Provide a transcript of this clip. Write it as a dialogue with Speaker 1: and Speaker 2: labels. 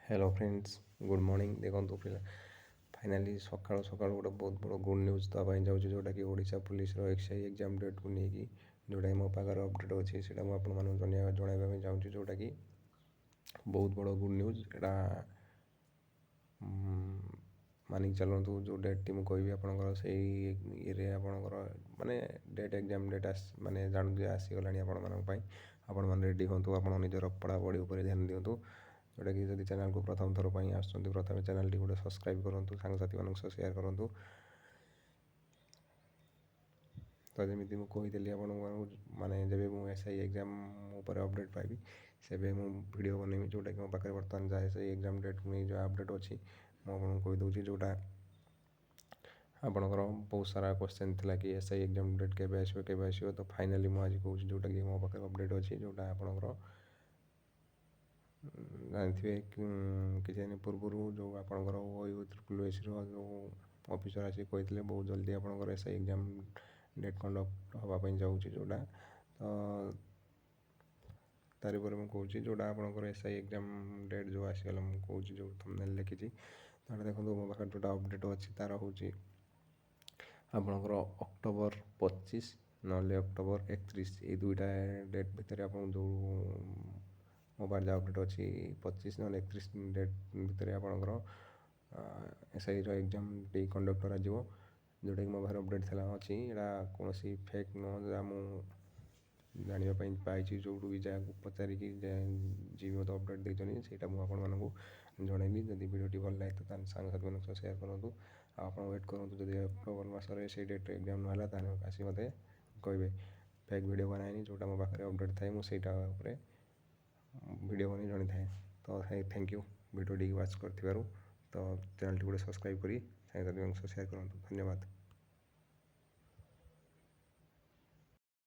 Speaker 1: Hello friends good morning देखो finally सकाल सकाल गोटे बहुत बड़ गुड न्यूज दवाई जाऊँगी जोटा कि Odisha police SI exam date को लेकिन जोटा मो पाखे अपडेट अच्छी से जनवाई चाहूँगी जोटा कि बहुत बड़ गुड न्यूज एटा मानिक चलतु जो डेट टी मुझे आपंकर से ये आपंकर माने डेट एग्जाम डेट माने जानते आसीगला आपण मैंने रेडी हूँ आप निजर पढ़ापढ़ी उपर ध्यान दिंतु जोटा कि जब चैनल को प्रथम थर पर आसुँच प्रथम चैनल टी गोटे सब्सक्राइब करूँ सांगसाथी मान सह सेयार करूँ। तो जमी मुझे आप माने जब मुझे एसआई एग्जाम उपर अपडेट पाइबी से वीडियो बनैबी जोटा कि मो पाखे बर्तमान जाए एसआई एग्जाम डेट को नहीं जो अपडेट अच्छी मुझे कहीदे जोटा आपणकर बहुत सारा क्वेश्चन थिला कि एसआई एग्जाम डेट केबे आसो तो फाइनाली मुझे कहूँ जोटा कि मो पाखे अपडेट अच्छी जोटा आपणकर जानते किसी दिन पूर्व जो आपंकर ओयू ट्रिपल जो ऑफिसर आसी कहते बहुत जल्दी आपंकर एसआई एग्जाम डेट कंडक्ट हाँपाई जाऊँगी जोटा तो तारी पर मुझे कहूँ जोटा आपंकर एसआई एग्जाम डेट जो आसीगला मुझे कहूँ जो थंबनेल लिखी तो देखो मो पाखे जोटा अपडेट अच्छी तार हूँ आपंकर अक्टोबर 25 ना अक्टोबर 31 ये दुईटा डेट भितर आप जो मोबाइल अपडेट अच्छी 25 ना 31 डेट भितर आपंकर एसआई एग्जाम टी कंडक्ट कर जोटा कि मो पाखे अपडेट थी अच्छी यहाँ कौन फेक नुह जहाँ मुझे जानापी पाई जो भी जहाँ पचारिक जी मत अपडेट देते से मुझे जनइबी जब वीडियो भल लगे तो सांगसाथी मान सेयार करूँ आप वेट करूँ जब अक्टोबर मसरे से डेट एग्जाम नाला आसी मत कहे फेक वीडियो बनाए जोटा मो पाखे अपडेट थाए मुझे वीडियो बन जन थाए तो thank you video T watch कर तो चैनल टी गोटे सब्सक्राइब करी सांगसाथी मान सेयार करूँ धन्यवाद।